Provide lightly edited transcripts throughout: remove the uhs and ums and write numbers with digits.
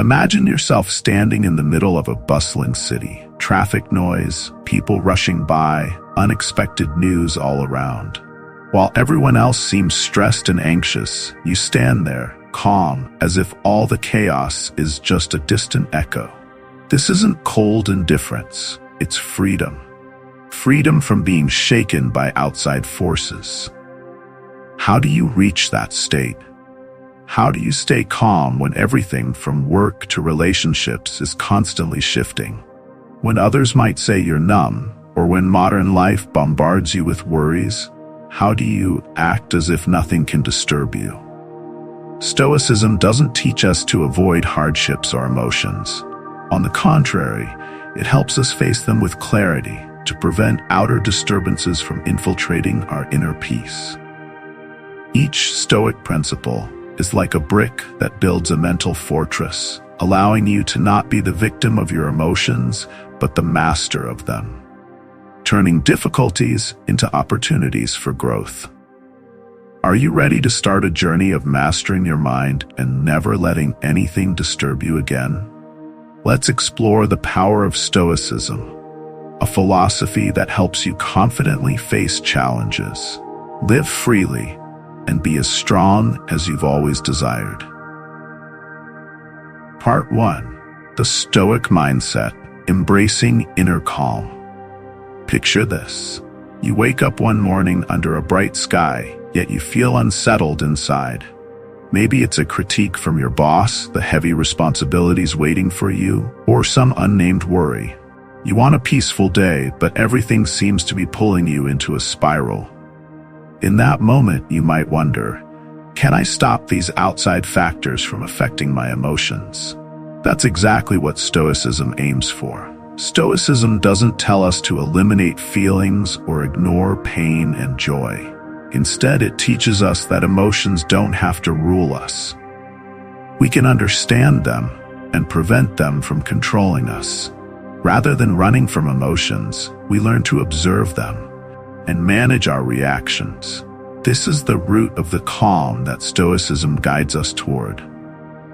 Imagine yourself standing in the middle of a bustling city. Traffic noise, people rushing by, unexpected news all around. While everyone else seems stressed and anxious, you stand there, calm, as if all the chaos is just a distant echo. This isn't cold indifference, it's freedom. Freedom from being shaken by outside forces. How do you reach that state? How do you stay calm when everything from work to relationships is constantly shifting? When others might say you're numb, or when modern life bombards you with worries, how do you act as if nothing can disturb you? Stoicism doesn't teach us to avoid hardships or emotions. On the contrary, it helps us face them with clarity to prevent outer disturbances from infiltrating our inner peace. Each Stoic principle is like a brick that builds a mental fortress, allowing you to not be the victim of your emotions, but the master of them, turning difficulties into opportunities for growth. Are you ready to start a journey of mastering your mind and never letting anything disturb you again? Let's explore the power of Stoicism, a philosophy that helps you confidently face challenges, live freely, and be as strong as you've always desired. Part 1. The Stoic Mindset, Embracing Inner Calm. Picture this. You wake up one morning under a bright sky, yet you feel unsettled inside. Maybe it's a critique from your boss, the heavy responsibilities waiting for you, or some unnamed worry. You want a peaceful day, but everything seems to be pulling you into a spiral. In that moment, you might wonder, can I stop these outside factors from affecting my emotions? That's exactly what Stoicism aims for. Stoicism doesn't tell us to eliminate feelings or ignore pain and joy. Instead, it teaches us that emotions don't have to rule us. We can understand them and prevent them from controlling us. Rather than running from emotions, we learn to observe them and manage our reactions. This is the root of the calm that Stoicism guides us toward.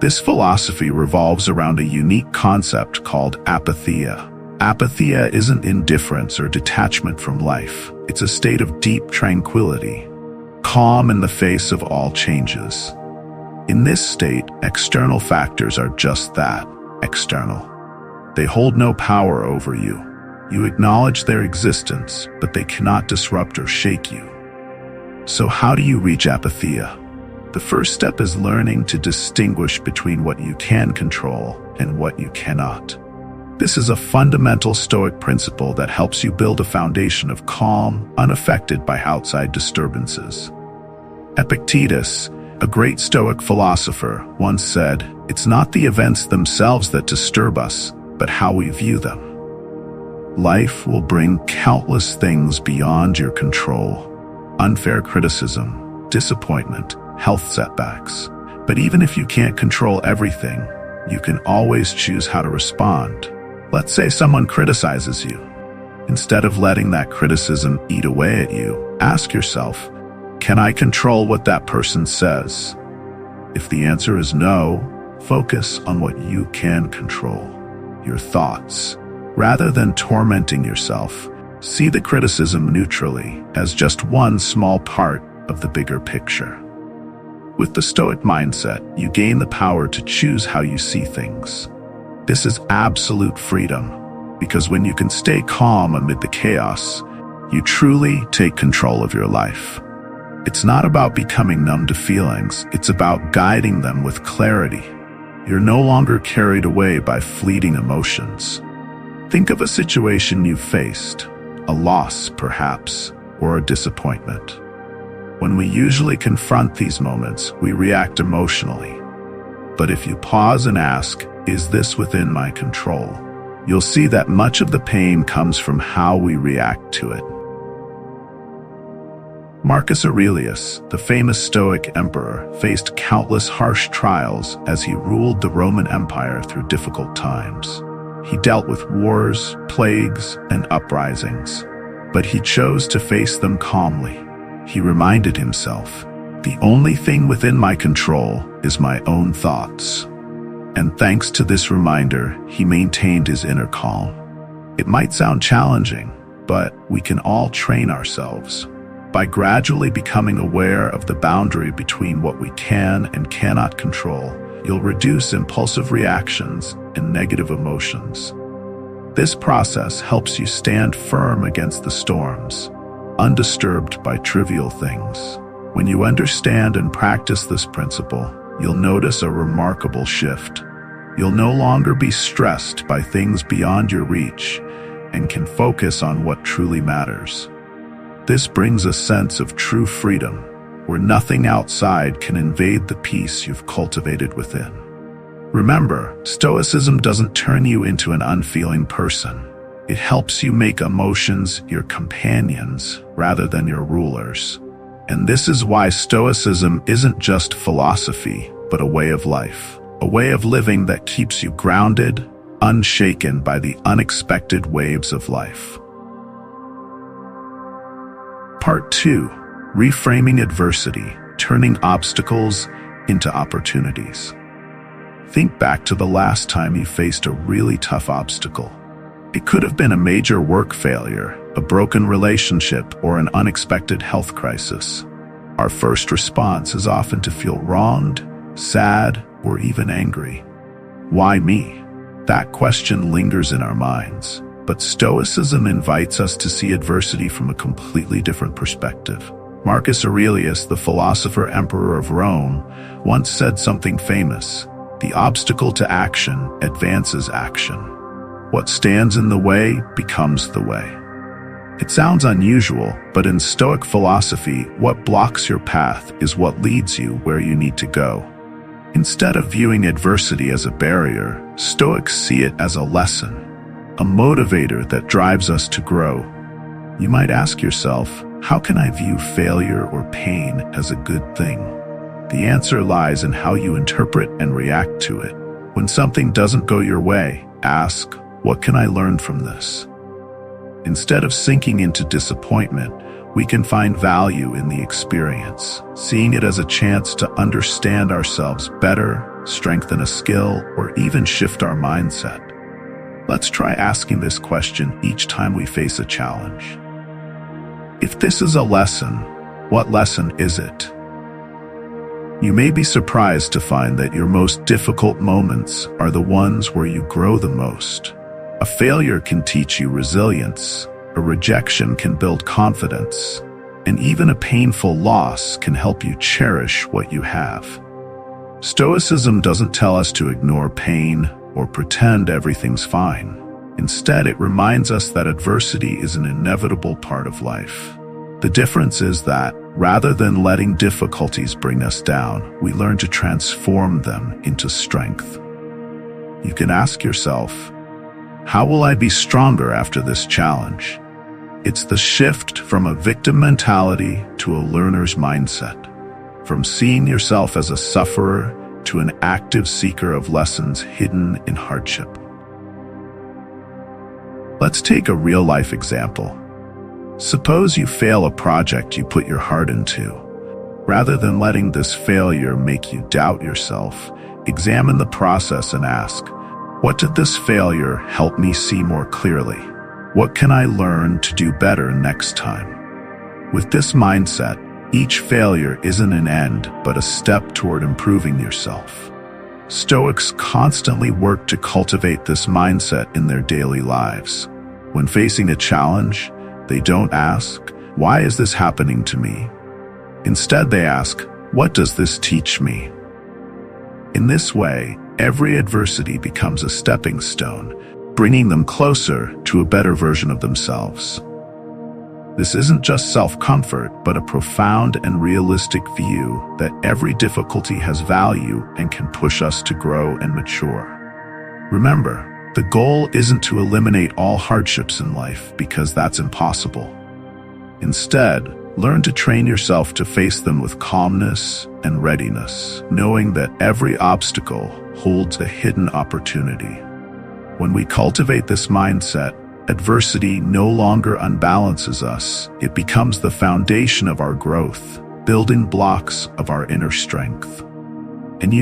This philosophy revolves around a unique concept called apatheia. Apatheia isn't indifference or detachment from life. It's a state of deep tranquility, calm in the face of all changes. In this state, external factors are just that, external. They hold no power over you. You acknowledge their existence, but they cannot disrupt or shake you. So how do you reach apatheia? The first step is learning to distinguish between what you can control and what you cannot. This is a fundamental Stoic principle that helps you build a foundation of calm, unaffected by outside disturbances. Epictetus, a great Stoic philosopher, once said, "It's not the events themselves that disturb us, but how we view them." Life will bring countless things beyond your control. Unfair criticism, disappointment, health setbacks. But even if you can't control everything, you can always choose how to respond. Let's say someone criticizes you. Instead of letting that criticism eat away at you, ask yourself, can I control what that person says? If the answer is no, focus on what you can control, your thoughts. Rather than tormenting yourself, see the criticism neutrally as just one small part of the bigger picture. With the Stoic mindset, you gain the power to choose how you see things. This is absolute freedom, because when you can stay calm amid the chaos, you truly take control of your life. It's not about becoming numb to feelings, it's about guiding them with clarity. You're no longer carried away by fleeting emotions. Think of a situation you faced, a loss perhaps, or a disappointment. When we usually confront these moments, we react emotionally. But if you pause and ask, is this within my control? You'll see that much of the pain comes from how we react to it. Marcus Aurelius, the famous Stoic emperor, faced countless harsh trials as he ruled the Roman Empire through difficult times. He dealt with wars, plagues, and uprisings, but he chose to face them calmly. He reminded himself, the only thing within my control is my own thoughts. And thanks to this reminder, he maintained his inner calm. It might sound challenging, but we can all train ourselves. By gradually becoming aware of the boundary between what we can and cannot control, you'll reduce impulsive reactions and negative emotions. This process helps you stand firm against the storms, undisturbed by trivial things. When you understand and practice this principle, you'll notice a remarkable shift. You'll no longer be stressed by things beyond your reach and can focus on what truly matters. This brings a sense of true freedom, where nothing outside can invade the peace you've cultivated within. Remember, Stoicism doesn't turn you into an unfeeling person. It helps you make emotions your companions rather than your rulers. And this is why Stoicism isn't just philosophy, but a way of life. A way of living that keeps you grounded, unshaken by the unexpected waves of life. Part 2. Reframing adversity, turning obstacles into opportunities. Think back to the last time you faced a really tough obstacle. It could have been a major work failure, a broken relationship, or an unexpected health crisis. Our first response is often to feel wronged, sad, or even angry. Why me? That question lingers in our minds, but Stoicism invites us to see adversity from a completely different perspective. Marcus Aurelius, the philosopher emperor of Rome, once said something famous: "The obstacle to action advances action. What stands in the way becomes the way." It sounds unusual, but in Stoic philosophy, what blocks your path is what leads you where you need to go. Instead of viewing adversity as a barrier, Stoics see it as a lesson, a motivator that drives us to grow. You might ask yourself, how can I view failure or pain as a good thing? The answer lies in how you interpret and react to it. When something doesn't go your way, ask, what can I learn from this? Instead of sinking into disappointment, we can find value in the experience, seeing it as a chance to understand ourselves better, strengthen a skill, or even shift our mindset. Let's try asking this question each time we face a challenge. If this is a lesson, what lesson is it? You may be surprised to find that your most difficult moments are the ones where you grow the most. A failure can teach you resilience, a rejection can build confidence, and even a painful loss can help you cherish what you have. Stoicism doesn't tell us to ignore pain or pretend everything's fine. Instead, it reminds us that adversity is an inevitable part of life. The difference is that, rather than letting difficulties bring us down, we learn to transform them into strength. You can ask yourself, how will I be stronger after this challenge? It's the shift from a victim mentality to a learner's mindset, from seeing yourself as a sufferer to an active seeker of lessons hidden in hardship. Let's take a real-life example. Suppose you fail a project you put your heart into. Rather than letting this failure make you doubt yourself, examine the process and ask, what did this failure help me see more clearly? What can I learn to do better next time? With this mindset, each failure isn't an end, but a step toward improving yourself. Stoics constantly work to cultivate this mindset in their daily lives. When facing a challenge, they don't ask, why is this happening to me? Instead, they ask, what does this teach me? In this way, every adversity becomes a stepping stone, bringing them closer to a better version of themselves. This isn't just self-comfort, but a profound and realistic view that every difficulty has value and can push us to grow and mature. Remember, the goal isn't to eliminate all hardships in life, because that's impossible. Instead, learn to train yourself to face them with calmness and readiness, knowing that every obstacle holds a hidden opportunity. When we cultivate this mindset, adversity no longer unbalances us. It becomes the foundation of our growth, building blocks of our inner strength. And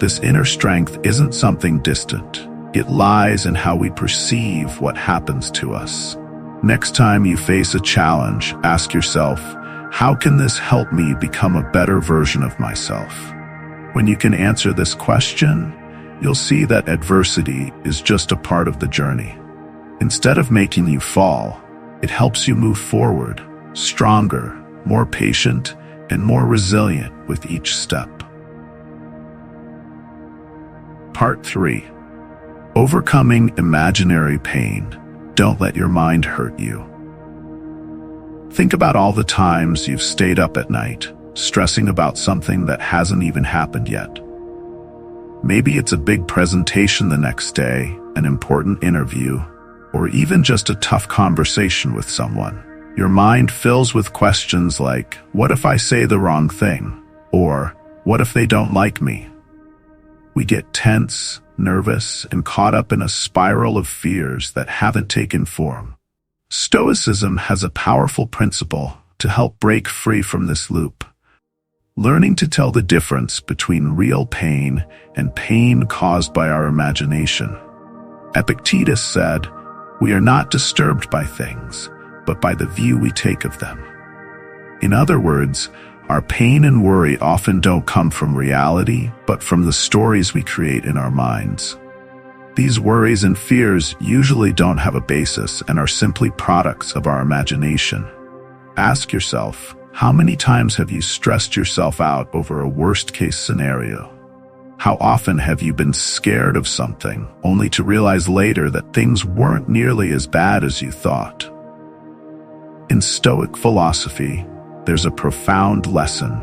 This inner strength isn't something distant. It lies in how we perceive what happens to us. Next time you face a challenge, ask yourself, how can this help me become a better version of myself? When you can answer this question, you'll see that adversity is just a part of the journey. Instead of making you fall, it helps you move forward, stronger, more patient, and more resilient with each step. Part 3. Overcoming imaginary pain. Don't let your mind hurt you. Think about all the times you've stayed up at night, stressing about something that hasn't even happened yet. Maybe it's a big presentation the next day, an important interview, or even just a tough conversation with someone. Your mind fills with questions like, what if I say the wrong thing? Or, what if they don't like me? We get tense, nervous, and caught up in a spiral of fears that haven't taken form. Stoicism has a powerful principle to help break free from this loop. Learning to tell the difference between real pain and pain caused by our imagination. Epictetus said, "We are not disturbed by things, but by the view we take of them." In other words, our pain and worry often don't come from reality, but from the stories we create in our minds. These worries and fears usually don't have a basis and are simply products of our imagination. Ask yourself, how many times have you stressed yourself out over a worst-case scenario? How often have you been scared of something, only to realize later that things weren't nearly as bad as you thought? In Stoic philosophy, there's a profound lesson.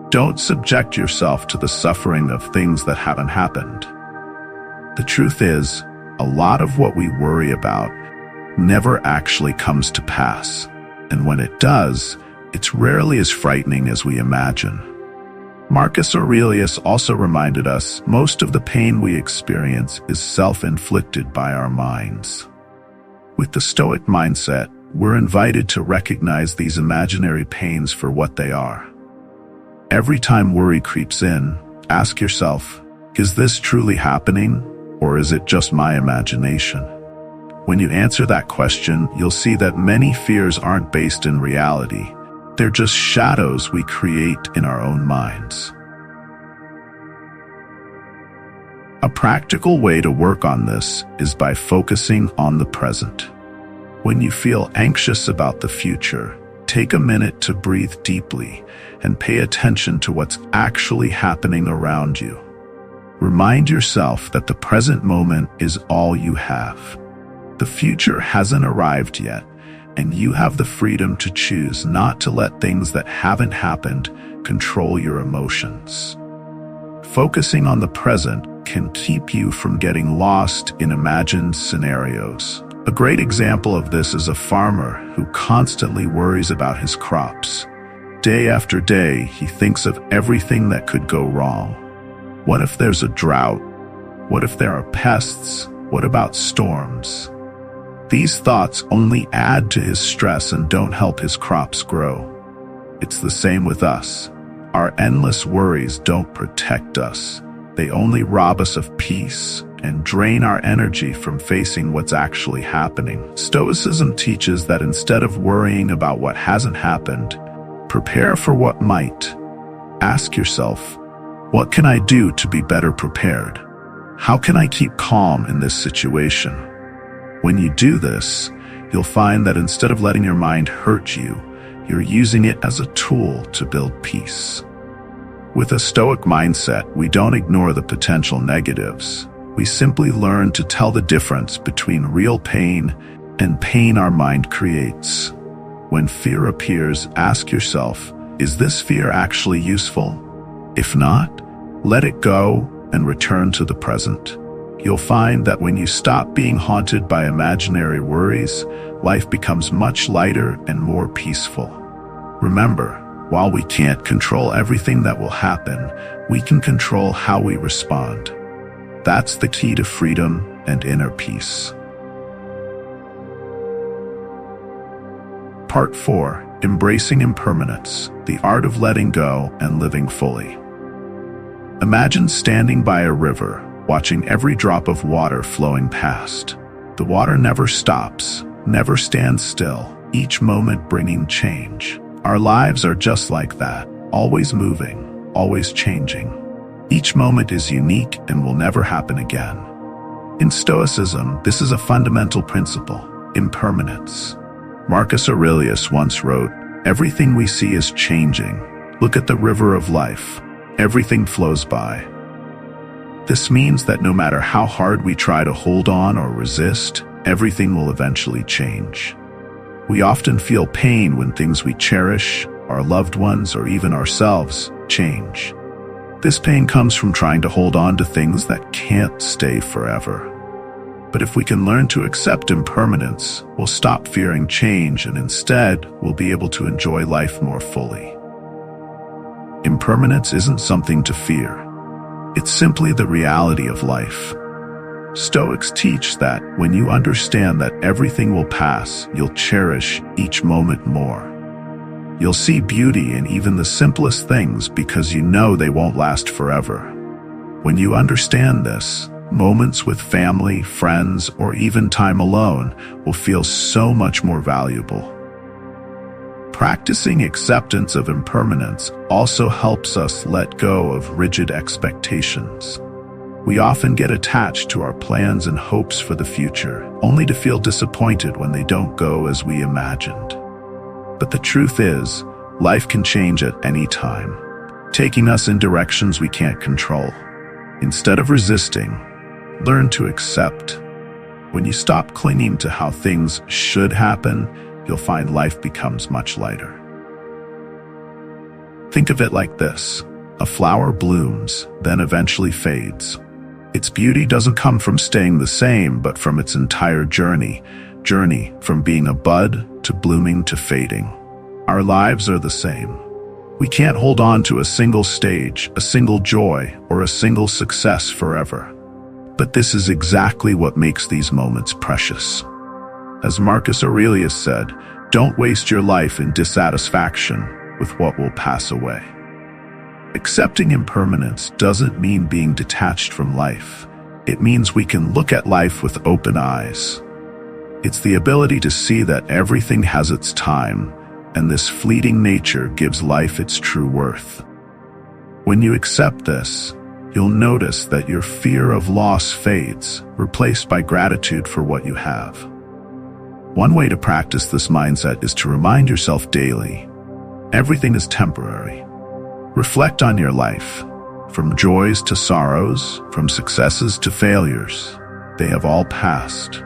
Don't subject yourself to the suffering of things that haven't happened. The truth is, a lot of what we worry about never actually comes to pass, and when it does, it's rarely as frightening as we imagine. Marcus Aurelius also reminded us most of the pain we experience is self-inflicted by our minds. With the Stoic mindset, we're invited to recognize these imaginary pains for what they are. Every time worry creeps in, ask yourself, is this truly happening, or is it just my imagination? When you answer that question, you'll see that many fears aren't based in reality. They're just shadows we create in our own minds. A practical way to work on this is by focusing on the present. When you feel anxious about the future, take a minute to breathe deeply and pay attention to what's actually happening around you. Remind yourself that the present moment is all you have. The future hasn't arrived yet, and you have the freedom to choose not to let things that haven't happened control your emotions. Focusing on the present can keep you from getting lost in imagined scenarios. A great example of this is a farmer who constantly worries about his crops. Day after day, he thinks of everything that could go wrong. What if there's a drought? What if there are pests? What about storms? These thoughts only add to his stress and don't help his crops grow. It's the same with us. Our endless worries don't protect us. They only rob us of peace and drain our energy from facing what's actually happening. Stoicism teaches that instead of worrying about what hasn't happened, prepare for what might. Ask yourself, what can I do to be better prepared? How can I keep calm in this situation? When you do this, you'll find that instead of letting your mind hurt you, you're using it as a tool to build peace. With a Stoic mindset, we don't ignore the potential negatives. We simply learn to tell the difference between real pain and pain our mind creates. When fear appears, ask yourself, is this fear actually useful? If not, let it go and return to the present. You'll find that when you stop being haunted by imaginary worries, life becomes much lighter and more peaceful. Remember, while we can't control everything that will happen, we can control how we respond. That's the key to freedom and inner peace. Part 4. Embracing Impermanence, the art of letting go and living fully. Imagine standing by a river, watching every drop of water flowing past. The water never stops, never stands still, each moment bringing change. Our lives are just like that, always moving, always changing. Each moment is unique and will never happen again. In Stoicism, this is a fundamental principle: impermanence. Marcus Aurelius once wrote, "Everything we see is changing. Look at the river of life. Everything flows by." This means that no matter how hard we try to hold on or resist, everything will eventually change. We often feel pain when things we cherish, our loved ones, or even ourselves, change. This pain comes from trying to hold on to things that can't stay forever. But if we can learn to accept impermanence, we'll stop fearing change and instead we'll be able to enjoy life more fully. Impermanence isn't something to fear. It's simply the reality of life. Stoics teach that when you understand that everything will pass, you'll cherish each moment more. You'll see beauty in even the simplest things because you know they won't last forever. When you understand this, moments with family, friends, or even time alone will feel so much more valuable. Practicing acceptance of impermanence also helps us let go of rigid expectations. We often get attached to our plans and hopes for the future, only to feel disappointed when they don't go as we imagined. But the truth is, life can change at any time, taking us in directions we can't control. Instead of resisting, learn to accept. When you stop clinging to how things should happen, you'll find life becomes much lighter. Think of it like this: a flower blooms, then eventually fades. Its beauty doesn't come from staying the same, but from its entire journey from being a bud to blooming to fading. Our lives are the same. We can't hold on to a single stage, a single joy, or a single success forever. But this is exactly what makes these moments precious. As Marcus Aurelius said, don't waste your life in dissatisfaction with what will pass away. Accepting impermanence doesn't mean being detached from life. It means we can look at life with open eyes. It's the ability to see that everything has its time, and this fleeting nature gives life its true worth. When you accept this, you'll notice that your fear of loss fades, replaced by gratitude for what you have. One way to practice this mindset is to remind yourself daily, everything is temporary. Reflect on your life, from joys to sorrows, from successes to failures. They have all passed.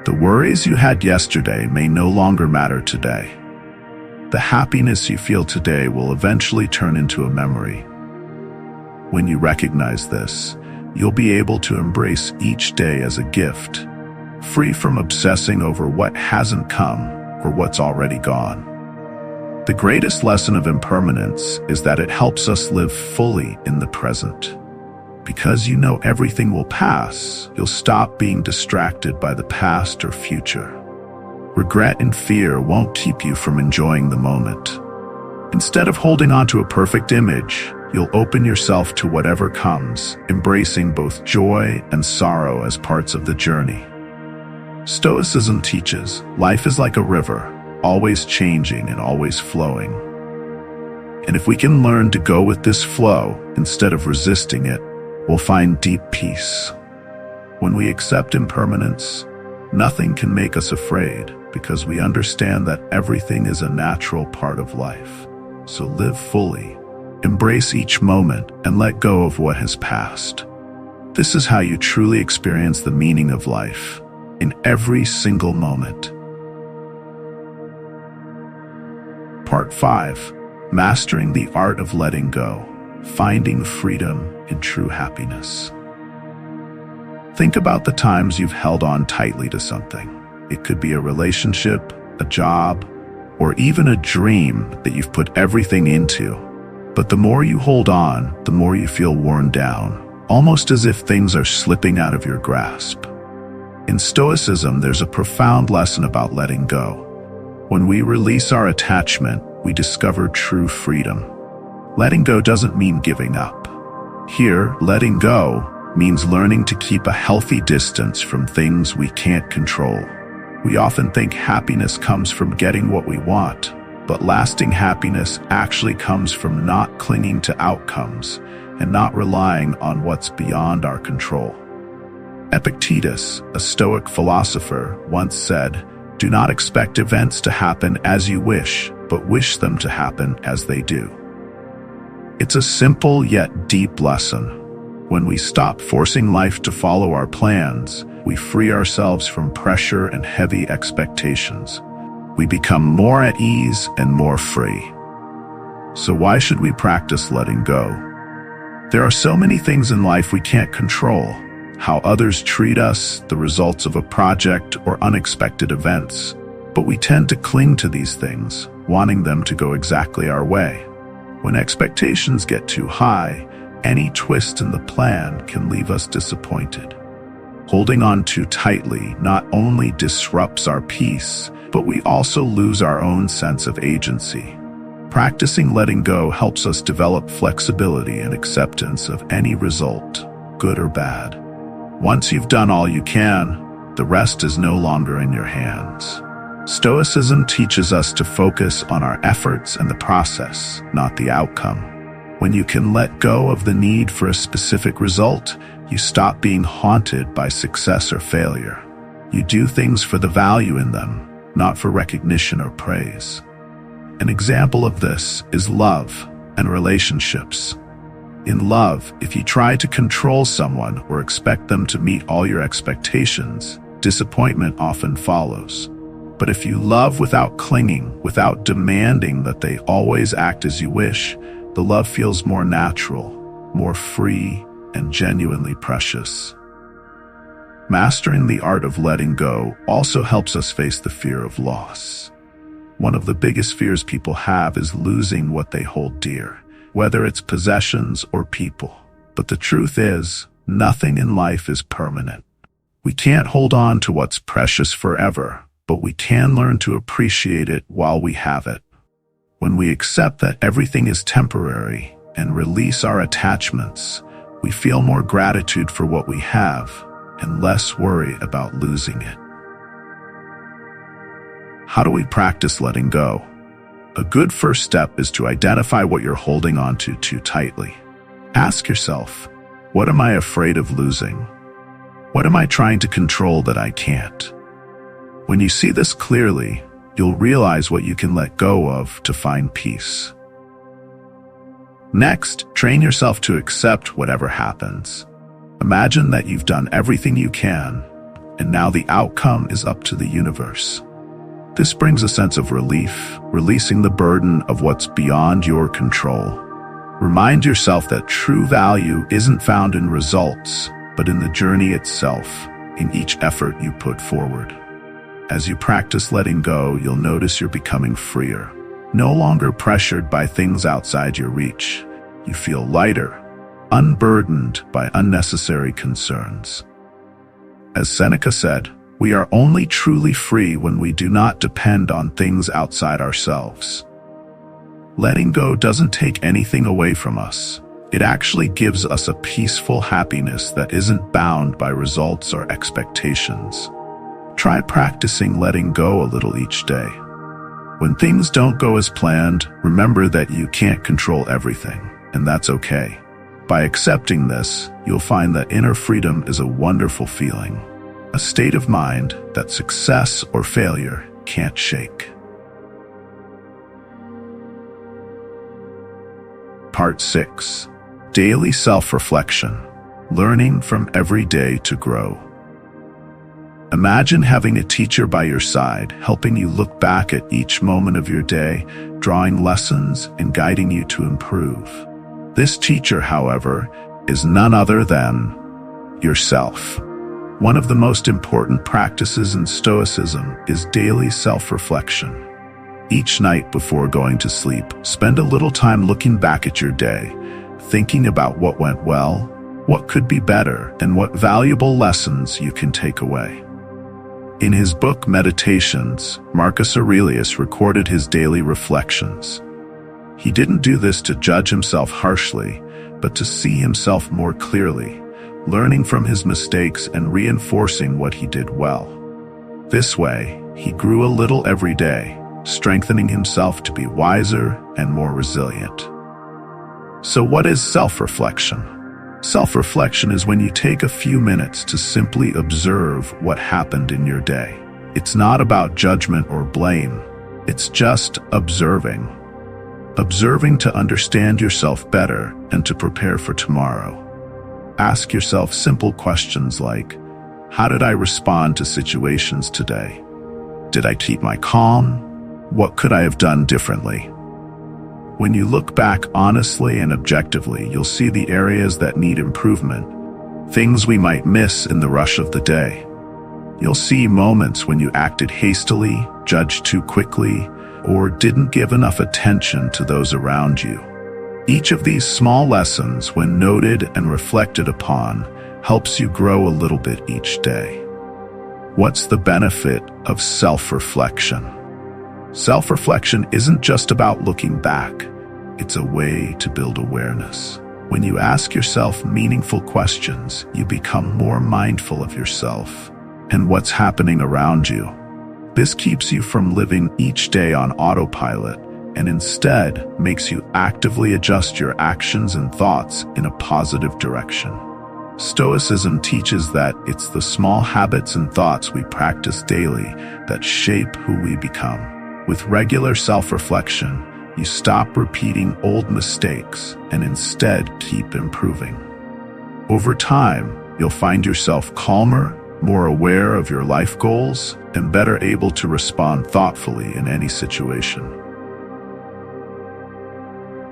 The worries you had yesterday may no longer matter today. The happiness you feel today will eventually turn into a memory. When you recognize this, you'll be able to embrace each day as a gift, free from obsessing over what hasn't come or what's already gone. The greatest lesson of impermanence is that it helps us live fully in the present. Because you know everything will pass, you'll stop being distracted by the past or future. Regret and fear won't keep you from enjoying the moment. Instead of holding on to a perfect image, you'll open yourself to whatever comes, embracing both joy and sorrow as parts of the journey. Stoicism teaches life is like a river, always changing and always flowing. And if we can learn to go with this flow instead of resisting it, we'll find deep peace. When we accept impermanence, nothing can make us afraid because we understand that everything is a natural part of life. So live fully, embrace each moment, and let go of what has passed. This is how you truly experience the meaning of life, in every single moment. Part 5. Mastering the Art of Letting Go, Finding Freedom in True Happiness. Think about the times you've held on tightly to something. It could be a relationship, a job, or even a dream that you've put everything into. But the more you hold on, the more you feel worn down, almost as if things are slipping out of your grasp. In Stoicism, there's a profound lesson about letting go. When we release our attachment, we discover true freedom. Letting go doesn't mean giving up. Here, letting go means learning to keep a healthy distance from things we can't control. We often think happiness comes from getting what we want, but lasting happiness actually comes from not clinging to outcomes and not relying on what's beyond our control. Epictetus, a Stoic philosopher, once said, "Do not expect events to happen as you wish, but wish them to happen as they do." It's a simple yet deep lesson. When we stop forcing life to follow our plans, we free ourselves from pressure and heavy expectations. We become more at ease and more free. So why should we practice letting go? There are so many things in life we can't control. How others treat us, the results of a project, or unexpected events. But we tend to cling to these things, wanting them to go exactly our way. When expectations get too high, any twist in the plan can leave us disappointed. Holding on too tightly not only disrupts our peace, but we also lose our own sense of agency. Practicing letting go helps us develop flexibility and acceptance of any result, good or bad. Once you've done all you can, the rest is no longer in your hands. Stoicism teaches us to focus on our efforts and the process, not the outcome. When you can let go of the need for a specific result, you stop being haunted by success or failure. You do things for the value in them, not for recognition or praise. An example of this is love and relationships. In love, if you try to control someone or expect them to meet all your expectations, disappointment often follows. But if you love without clinging, without demanding that they always act as you wish, the love feels more natural, more free, and genuinely precious. Mastering the art of letting go also helps us face the fear of loss. One of the biggest fears people have is losing what they hold dear, whether it's possessions or people. But the truth is, nothing in life is permanent. We can't hold on to what's precious forever, but we can learn to appreciate it while we have it. When we accept that everything is temporary and release our attachments, we feel more gratitude for what we have and less worry about losing it. How do we practice letting go? A good first step is to identify what you're holding on to too tightly. Ask yourself, what am I afraid of losing? What am I trying to control that I can't? When you see this clearly, you'll realize what you can let go of to find peace. Next, train yourself to accept whatever happens. Imagine that you've done everything you can, and now the outcome is up to the universe. This brings a sense of relief, releasing the burden of what's beyond your control. Remind yourself that true value isn't found in results, but in the journey itself, in each effort you put forward. As you practice letting go, you'll notice you're becoming freer, no longer pressured by things outside your reach. You feel lighter, unburdened by unnecessary concerns. As Seneca said, we are only truly free when we do not depend on things outside ourselves. Letting go doesn't take anything away from us. It actually gives us a peaceful happiness that isn't bound by results or expectations. Try practicing letting go a little each day. When things don't go as planned, remember that you can't control everything, and that's okay. By accepting this, you'll find that inner freedom is a wonderful feeling, a state of mind that success or failure can't shake. Part 6. Daily Self-Reflection. Learning from every day to grow. Imagine having a teacher by your side, helping you look back at each moment of your day, drawing lessons and guiding you to improve. This teacher, however, is none other than yourself. One of the most important practices in Stoicism is daily self-reflection. Each night before going to sleep, spend a little time looking back at your day, thinking about what went well, what could be better, and what valuable lessons you can take away. In his book Meditations, Marcus Aurelius recorded his daily reflections. He didn't do this to judge himself harshly, but to see himself more clearly, learning from his mistakes and reinforcing what he did well. This way, he grew a little every day, strengthening himself to be wiser and more resilient. So what is self-reflection? Self-reflection is when you take a few minutes to simply observe what happened in your day. It's not about judgment or blame. It's just observing. Observing to understand yourself better and to prepare for tomorrow. Ask yourself simple questions like, how did I respond to situations today? Did I keep my calm? What could I have done differently? When you look back honestly and objectively, you'll see the areas that need improvement, things we might miss in the rush of the day. You'll see moments when you acted hastily, judged too quickly, or didn't give enough attention to those around you. Each of these small lessons, when noted and reflected upon, helps you grow a little bit each day. What's the benefit of self-reflection? Self-reflection isn't just about looking back. It's a way to build awareness. When you ask yourself meaningful questions, you become more mindful of yourself and what's happening around you. This keeps you from living each day on autopilot and instead makes you actively adjust your actions and thoughts in a positive direction. Stoicism teaches that it's the small habits and thoughts we practice daily that shape who we become. With regular self-reflection, you stop repeating old mistakes and instead keep improving. Over time, you'll find yourself calmer, more aware of your life goals, and better able to respond thoughtfully in any situation.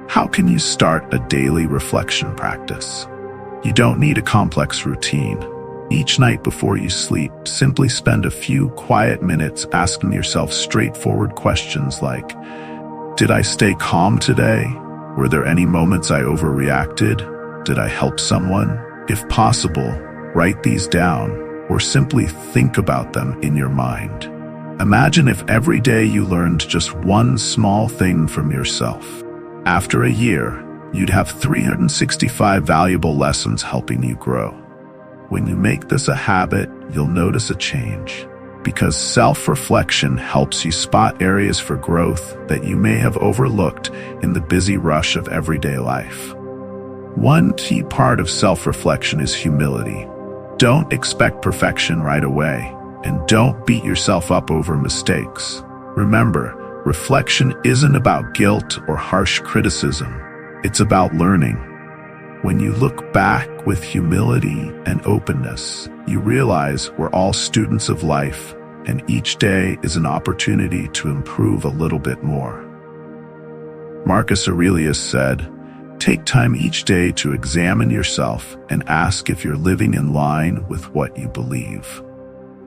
How can you start a daily reflection practice? You don't need a complex routine. Each night before you sleep, simply spend a few quiet minutes asking yourself straightforward questions like, did I stay calm today? Were there any moments I overreacted? Did I help someone? If possible, write these down or simply think about them in your mind. Imagine if every day you learned just one small thing from yourself. After a year, you'd have 365 valuable lessons helping you grow. When you make this a habit, you'll notice a change, because self-reflection helps you spot areas for growth that you may have overlooked in the busy rush of everyday life. One key part of self-reflection is humility. Don't expect perfection right away, and don't beat yourself up over mistakes. Remember, reflection isn't about guilt or harsh criticism. It's about learning. When you look back with humility and openness, you realize we're all students of life, and each day is an opportunity to improve a little bit more. Marcus Aurelius said, "Take time each day to examine yourself and ask if you're living in line with what you believe."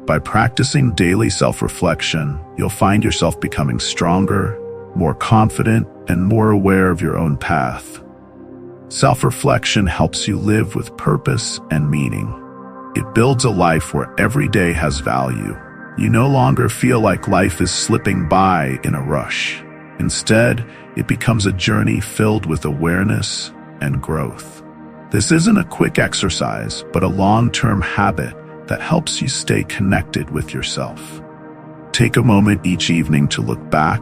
By practicing daily self-reflection, you'll find yourself becoming stronger, more confident, and more aware of your own path. Self-reflection helps you live with purpose and meaning. It builds a life where every day has value. You no longer feel like life is slipping by in a rush. Instead, it becomes a journey filled with awareness and growth. This isn't a quick exercise, but a long-term habit that helps you stay connected with yourself. Take a moment each evening to look back,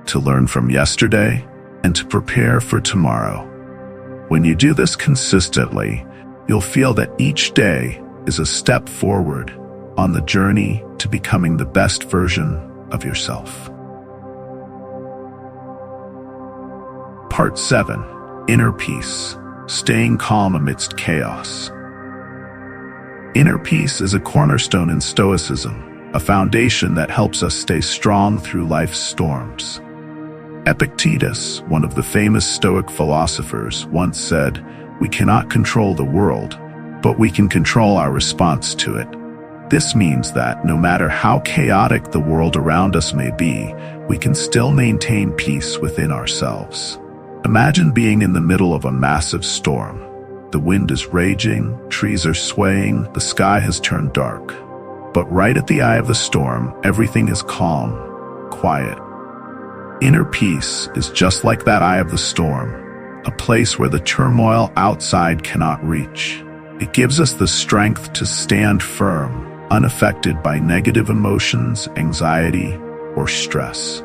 to learn from yesterday, and to prepare for tomorrow. When you do this consistently, you'll feel that each day is a step forward on the journey to becoming the best version of yourself. Part 7. Inner Peace. Staying calm amidst chaos. Inner peace is a cornerstone in Stoicism, a foundation that helps us stay strong through life's storms. Epictetus, one of the famous Stoic philosophers, once said, "We cannot control the world, but we can control our response to it." This means that no matter how chaotic the world around us may be, we can still maintain peace within ourselves. Imagine being in the middle of a massive storm. The wind is raging, trees are swaying, the sky has turned dark. But right at the eye of the storm, everything is calm, quiet. Inner peace is just like that eye of the storm. a place where the turmoil outside cannot reach. It gives us the strength to stand firm, unaffected by negative emotions, anxiety, or stress.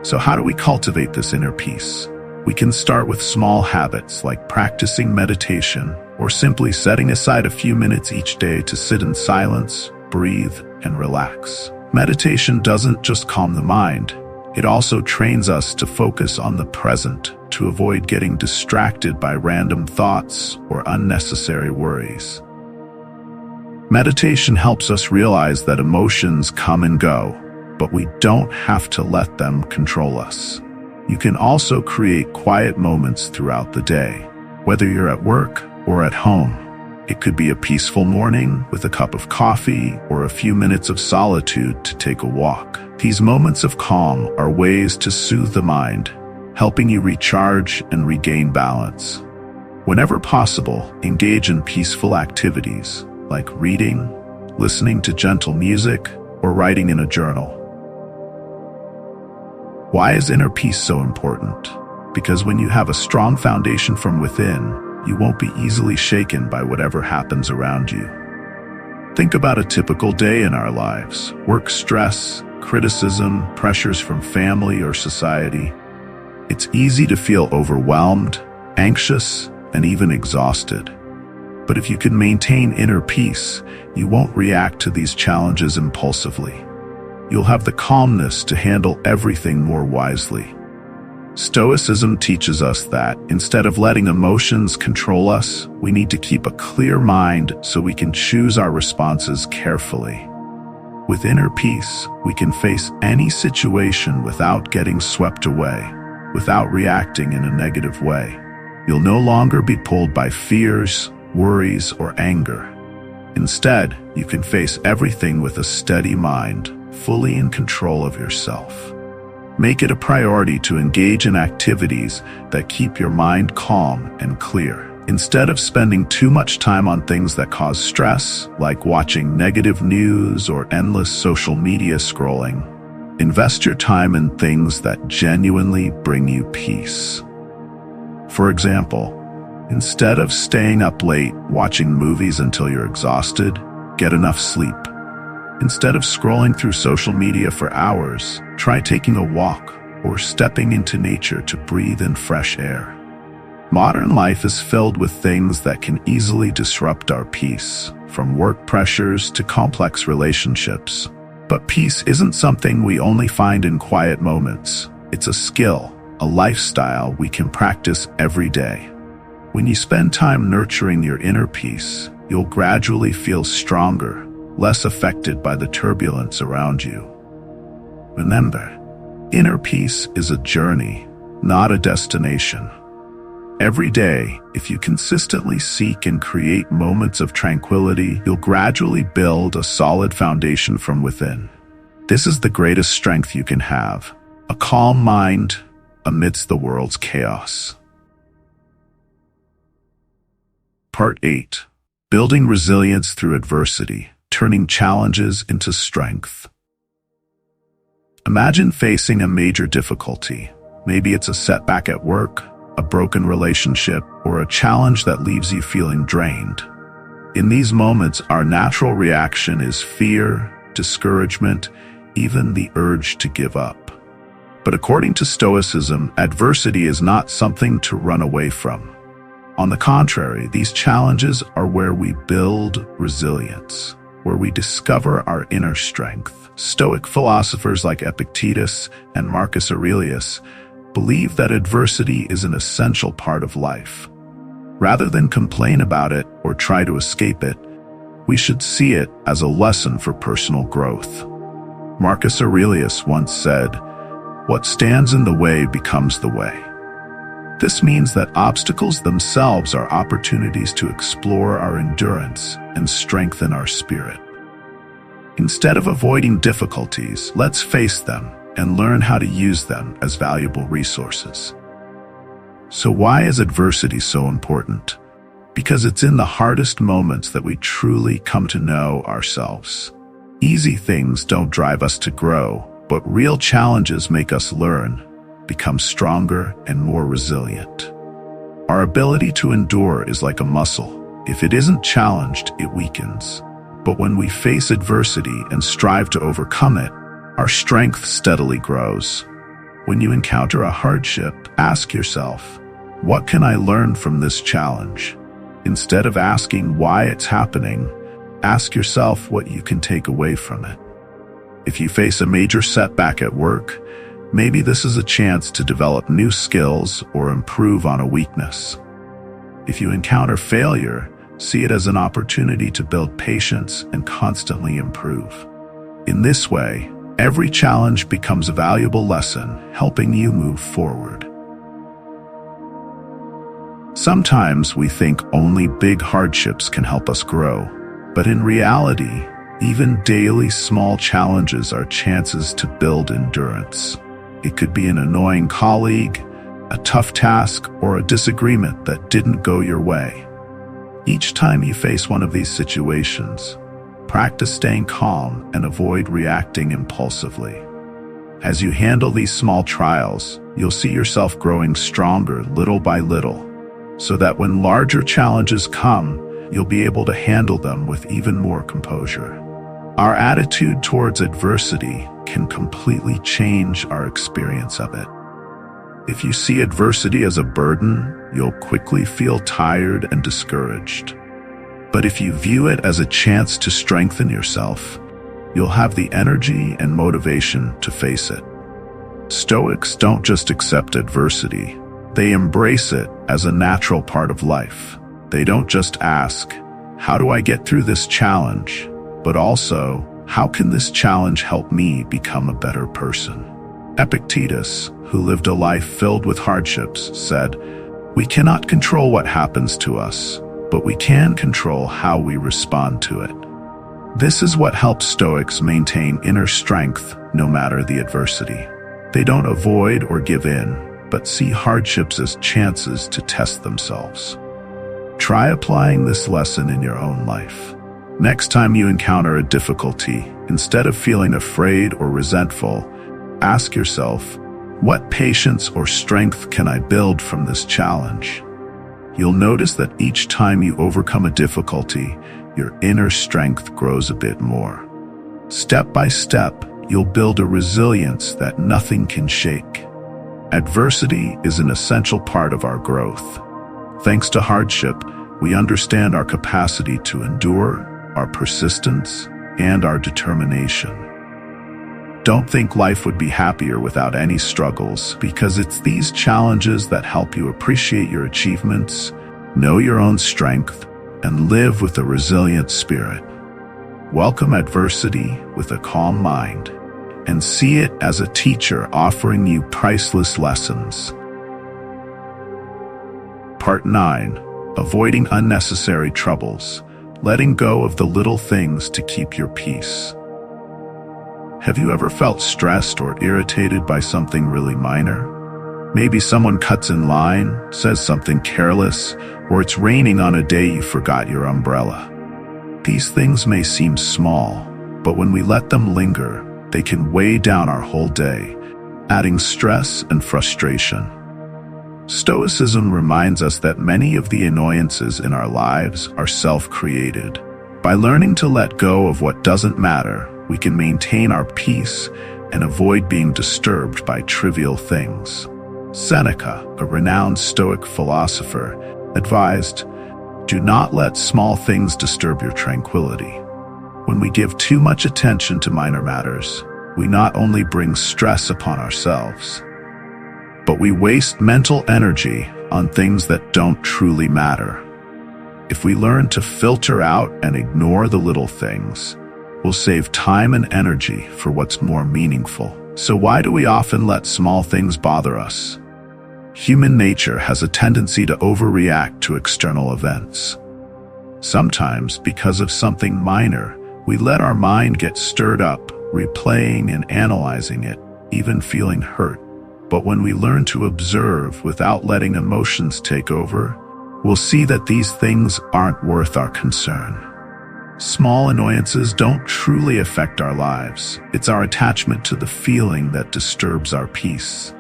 So how do we cultivate this inner peace? We can start with small habits like practicing meditation or simply setting aside a few minutes each day to sit in silence, breathe, and relax. Meditation doesn't just calm the mind, it also trains us to focus on the present, to avoid getting distracted by random thoughts or unnecessary worries. Meditation helps us realize that emotions come and go, but we don't have to let them control us. You can also create quiet moments throughout the day, whether you're at work or at home. It could be a peaceful morning with a cup of coffee or a few minutes of solitude to take a walk. These moments of calm are ways to soothe the mind, helping you recharge and regain balance. Whenever possible, engage in peaceful activities like reading, listening to gentle music, or writing in a journal. Why is inner peace so important? Because when you have a strong foundation from within, you won't be easily shaken by whatever happens around you. Think about a typical day in our lives: work stress, criticism, pressures from family or society. It's easy to feel overwhelmed, anxious, and even exhausted. But if you can maintain inner peace, you won't react to these challenges impulsively. You'll have the calmness to handle everything more wisely. Stoicism teaches us that instead of letting emotions control us, we need to keep a clear mind so we can choose our responses carefully. With inner peace, we can face any situation without getting swept away, without reacting in a negative way. You'll no longer be pulled by fears, worries, or anger. Instead, you can face everything with a steady mind, fully in control of yourself. Make it a priority to engage in activities that keep your mind calm and clear. Instead of spending too much time on things that cause stress, like watching negative news or endless social media scrolling, invest your time in things that genuinely bring you peace. For example, instead of staying up late watching movies until you're exhausted, get enough sleep. Instead of scrolling through social media for hours, try taking a walk or stepping into nature to breathe in fresh air. Modern life is filled with things that can easily disrupt our peace, from work pressures to complex relationships. But peace isn't something we only find in quiet moments. It's a skill, a lifestyle we can practice every day. When you spend time nurturing your inner peace, you'll gradually feel stronger, less affected by the turbulence around you. Remember, inner peace is a journey, not a destination. Every day, if you consistently seek and create moments of tranquility, you'll gradually build a solid foundation from within. This is the greatest strength you can have, a calm mind amidst the world's chaos. Part 8. Building resilience through adversity, turning challenges into strength. Imagine facing a major difficulty. Maybe it's a setback at work, a broken relationship, or a challenge that leaves you feeling drained. In these moments, our natural reaction is fear, discouragement, even the urge to give up. But according to Stoicism, adversity is not something to run away from. On the contrary, these challenges are where we build resilience, where we discover our inner strength. Stoic philosophers like Epictetus and Marcus Aurelius believe that adversity is an essential part of life. Rather than complain about it or try to escape it, we should see it as a lesson for personal growth. Marcus Aurelius once said, "What stands in the way becomes the way." This means that obstacles themselves are opportunities to explore our endurance and strengthen our spirit. Instead of avoiding difficulties, let's face them and learn how to use them as valuable resources. So why is adversity so important? Because it's in the hardest moments that we truly come to know ourselves. Easy things don't drive us to grow, but real challenges make us learn, become stronger and more resilient. Our ability to endure is like a muscle. If it isn't challenged, it weakens. But when we face adversity and strive to overcome it, our strength steadily grows. When you encounter a hardship, ask yourself, what can I learn from this challenge? Instead of asking why it's happening, ask yourself what you can take away from it. If you face a major setback at work, maybe this is a chance to develop new skills or improve on a weakness. If you encounter failure, see it as an opportunity to build patience and constantly improve. In this way, every challenge becomes a valuable lesson, helping you move forward. Sometimes we think only big hardships can help us grow, but in reality, even daily small challenges are chances to build endurance. It could be an annoying colleague, a tough task, or a disagreement that didn't go your way. Each time you face one of these situations, practice staying calm and avoid reacting impulsively. As you handle these small trials, you'll see yourself growing stronger little by little, so that when larger challenges come, you'll be able to handle them with even more composure. Our attitude towards adversity can completely change our experience of it. If you see adversity as a burden, you'll quickly feel tired and discouraged. But if you view it as a chance to strengthen yourself, you'll have the energy and motivation to face it. Stoics don't just accept adversity, they embrace it as a natural part of life. They don't just ask, how do I get through this challenge? But also, how can this challenge help me become a better person? Epictetus, who lived a life filled with hardships, said, "We cannot control what happens to us, but we can control how we respond to it." This is what helps Stoics maintain inner strength no matter the adversity. They don't avoid or give in, but see hardships as chances to test themselves. Try applying this lesson in your own life. Next time you encounter a difficulty, instead of feeling afraid or resentful, ask yourself, what patience or strength can I build from this challenge? You'll notice that each time you overcome a difficulty, your inner strength grows a bit more. Step by step, you'll build a resilience that nothing can shake. Adversity is an essential part of our growth. Thanks to hardship, we understand our capacity to endure, our persistence, and our determination. Don't think life would be happier without any struggles, because it's these challenges that help you appreciate your achievements, know your own strength, and live with a resilient spirit. Welcome adversity with a calm mind, and see it as a teacher offering you priceless lessons. Part 9. Avoiding unnecessary troubles. Letting go of the little things to keep your peace. Have you ever felt stressed or irritated by something really minor? Maybe someone cuts in line, says something careless, or it's raining on a day you forgot your umbrella. These things may seem small, but when we let them linger, they can weigh down our whole day, adding stress and frustration. Stoicism reminds us that many of the annoyances in our lives are self-created. By learning to let go of what doesn't matter, we can maintain our peace and avoid being disturbed by trivial things. Seneca, a renowned Stoic philosopher, advised, "Do not let small things disturb your tranquility." When we give too much attention to minor matters, we not only bring stress upon ourselves, but we waste mental energy on things that don't truly matter. If we learn to filter out and ignore the little things, we'll save time and energy for what's more meaningful. So why do we often let small things bother us? Human nature has a tendency to overreact to external events. Sometimes, because of something minor, we let our mind get stirred up, replaying and analyzing it, even feeling hurt. But when we learn to observe without letting emotions take over, we'll see that these things aren't worth our concern. Small annoyances don't truly affect our lives. It's our attachment to the feeling that disturbs our peace.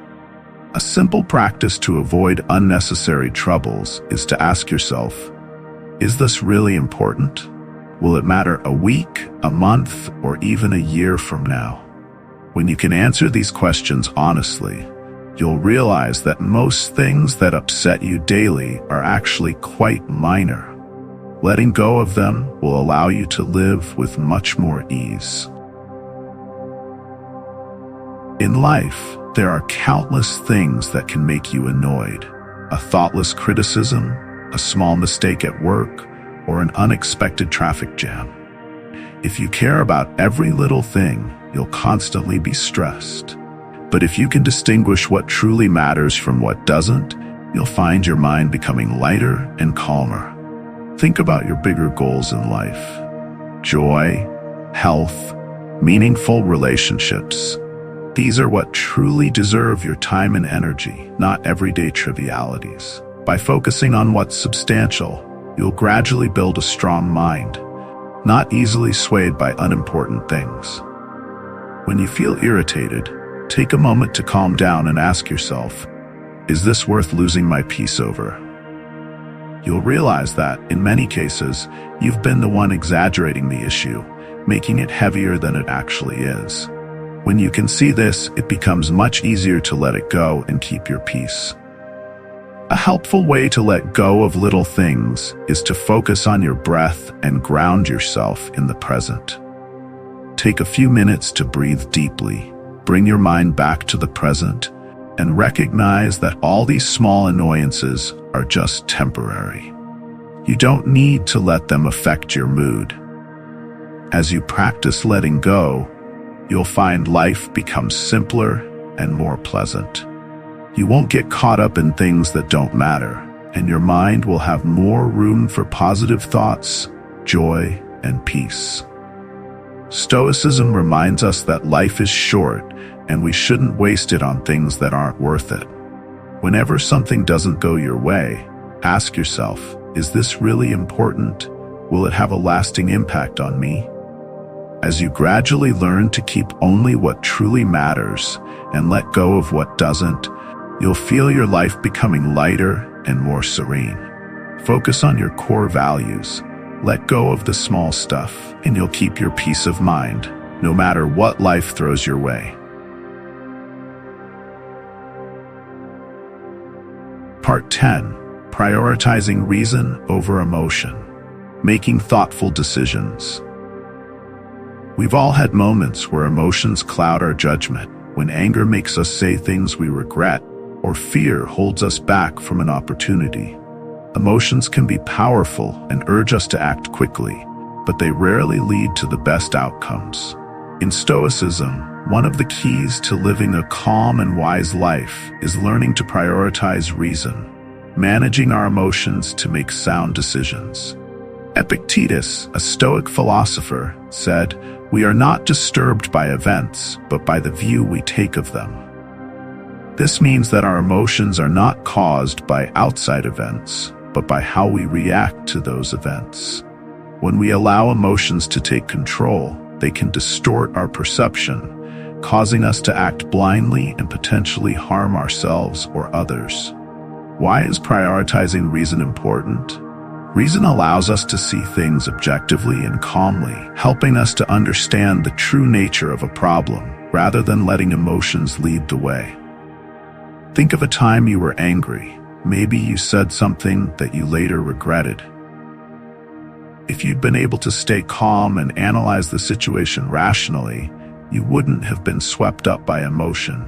A simple practice to avoid unnecessary troubles is to ask yourself, is this really important? Will it matter a week, a month, or even a year from now? When you can answer these questions honestly, you'll realize that most things that upset you daily are actually quite minor. Letting go of them will allow you to live with much more ease. In life, there are countless things that can make you annoyed. A thoughtless criticism, a small mistake at work, or an unexpected traffic jam. If you care about every little thing, you'll constantly be stressed. But if you can distinguish what truly matters from what doesn't, you'll find your mind becoming lighter and calmer. Think about your bigger goals in life. Joy, health, meaningful relationships. These are what truly deserve your time and energy, not everyday trivialities. By focusing on what's substantial, you'll gradually build a strong mind, not easily swayed by unimportant things. When you feel irritated, take a moment to calm down and ask yourself, is this worth losing my peace over? You'll realize that, in many cases, you've been the one exaggerating the issue, making it heavier than it actually is. When you can see this, it becomes much easier to let it go and keep your peace. A helpful way to let go of little things is to focus on your breath and ground yourself in the present. Take a few minutes to breathe deeply, bring your mind back to the present, and recognize that all these small annoyances are just temporary. You don't need to let them affect your mood. As you practice letting go, you'll find life becomes simpler and more pleasant. You won't get caught up in things that don't matter, and your mind will have more room for positive thoughts, joy, and peace. Stoicism reminds us that life is short, and we shouldn't waste it on things that aren't worth it. Whenever something doesn't go your way, ask yourself, is this really important? Will it have a lasting impact on me? As you gradually learn to keep only what truly matters and let go of what doesn't, you'll feel your life becoming lighter and more serene. Focus on your core values, let go of the small stuff, and you'll keep your peace of mind, no matter what life throws your way. Part 10. Prioritizing reason over emotion. Making thoughtful decisions. We've all had moments where emotions cloud our judgment, when anger makes us say things we regret, or fear holds us back from an opportunity. Emotions can be powerful and urge us to act quickly, but they rarely lead to the best outcomes. In Stoicism, one of the keys to living a calm and wise life is learning to prioritize reason, managing our emotions to make sound decisions. Epictetus, a Stoic philosopher, said, "We are not disturbed by events, but by the view we take of them." This means that our emotions are not caused by outside events, but by how we react to those events. When we allow emotions to take control, they can distort our perception, causing us to act blindly and potentially harm ourselves or others. Why is prioritizing reason important? Reason allows us to see things objectively and calmly, helping us to understand the true nature of a problem, rather than letting emotions lead the way. Think of a time you were angry. Maybe you said something that you later regretted. If you'd been able to stay calm and analyze the situation rationally, you wouldn't have been swept up by emotion,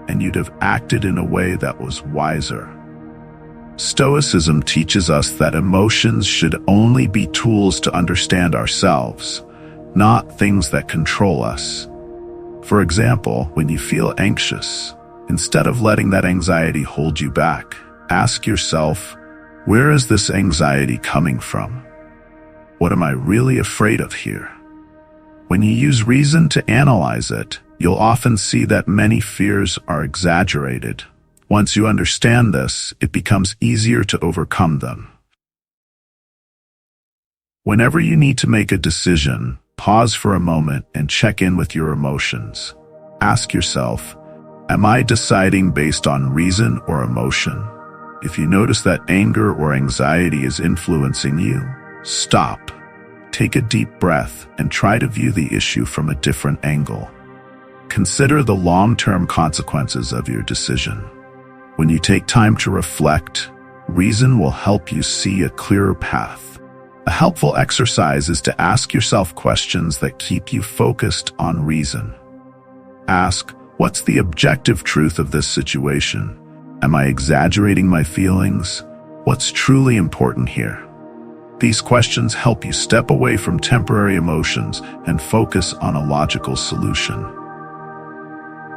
and you'd have acted in a way that was wiser. Stoicism teaches us that emotions should only be tools to understand ourselves, not things that control us. For example, when you feel anxious, instead of letting that anxiety hold you back, ask yourself, where is this anxiety coming from? What am I really afraid of here? When you use reason to analyze it, you'll often see that many fears are exaggerated. Once you understand this, it becomes easier to overcome them. Whenever you need to make a decision, pause for a moment and check in with your emotions. Ask yourself, Am I deciding based on reason or emotion? If you notice that anger or anxiety is influencing you, stop. Take a deep breath and try to view the issue from a different angle. Consider the long-term consequences of your decision. When you take time to reflect, reason will help you see a clearer path. A helpful exercise is to ask yourself questions that keep you focused on reason. Ask, what's the objective truth of this situation? Am I exaggerating my feelings? What's truly important here? These questions help you step away from temporary emotions and focus on a logical solution.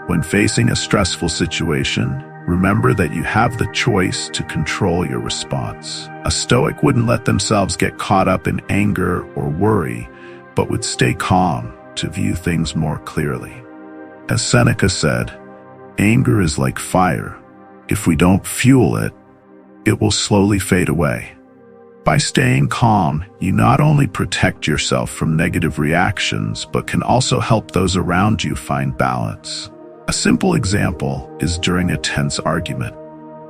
When facing a stressful situation, remember that you have the choice to control your response. A Stoic wouldn't let themselves get caught up in anger or worry, but would stay calm to view things more clearly. As Seneca said, anger is like fire. If we don't fuel it, it will slowly fade away. By staying calm, you not only protect yourself from negative reactions, but can also help those around you find balance. A simple example is during a tense argument.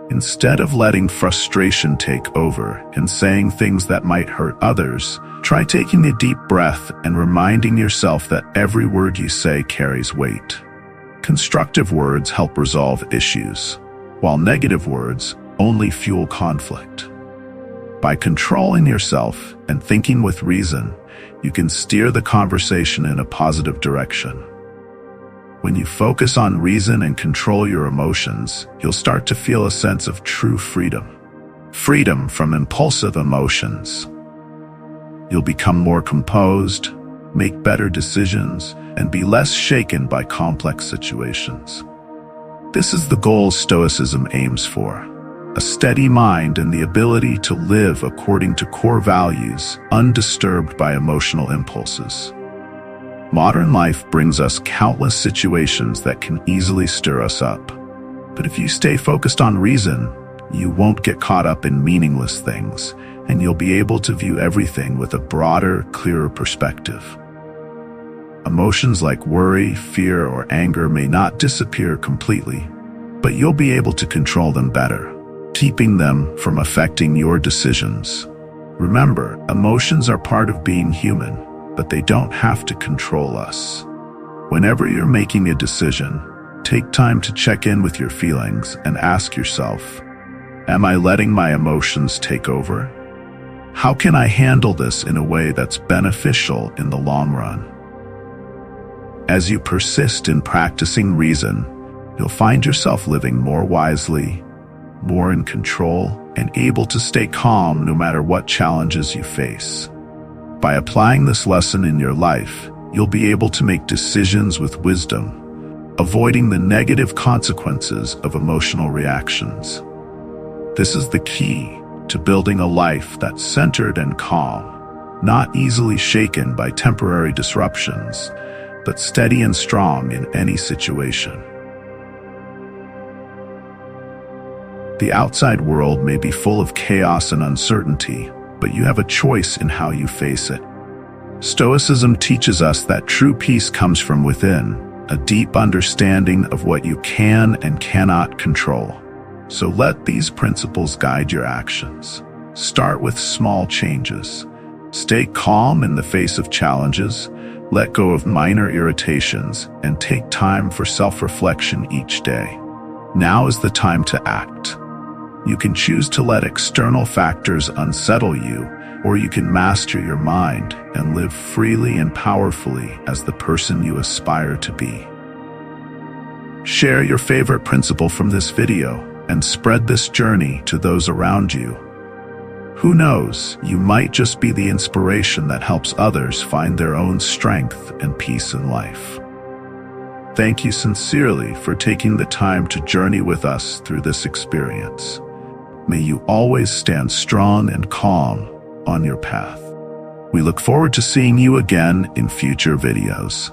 Instead of letting frustration take over and saying things that might hurt others, try taking a deep breath and reminding yourself that every word you say carries weight. Constructive words help resolve issues, while negative words only fuel conflict. By controlling yourself and thinking with reason, you can steer the conversation in a positive direction. When you focus on reason and control your emotions, you'll start to feel a sense of true freedom. Freedom from impulsive emotions. You'll become more composed, make better decisions, and be less shaken by complex situations. This is the goal Stoicism aims for: a steady mind and the ability to live according to core values, undisturbed by emotional impulses. Modern life brings us countless situations that can easily stir us up. But if you stay focused on reason, you won't get caught up in meaningless things, and you'll be able to view everything with a broader, clearer perspective. Emotions like worry, fear, or anger may not disappear completely, but you'll be able to control them better, keeping them from affecting your decisions. Remember, emotions are part of being human, but they don't have to control us. Whenever you're making a decision, take time to check in with your feelings and ask yourself, am I letting my emotions take over? How can I handle this in a way that's beneficial in the long run? As you persist in practicing reason, you'll find yourself living more wisely, more in control, and able to stay calm no matter what challenges you face. By applying this lesson in your life, you'll be able to make decisions with wisdom, avoiding the negative consequences of emotional reactions. This is the key to building a life that's centered and calm, not easily shaken by temporary disruptions, but steady and strong in any situation. The outside world may be full of chaos and uncertainty, but you have a choice in how you face it. Stoicism teaches us that true peace comes from within, a deep understanding of what you can and cannot control. So let these principles guide your actions. Start with small changes. Stay calm in the face of challenges, let go of minor irritations, and take time for self-reflection each day. Now is the time to act. You can choose to let external factors unsettle you, or you can master your mind and live freely and powerfully as the person you aspire to be. Share your favorite principle from this video and spread this journey to those around you. Who knows, you might just be the inspiration that helps others find their own strength and peace in life. Thank you sincerely for taking the time to journey with us through this experience. May you always stand strong and calm on your path. We look forward to seeing you again in future videos.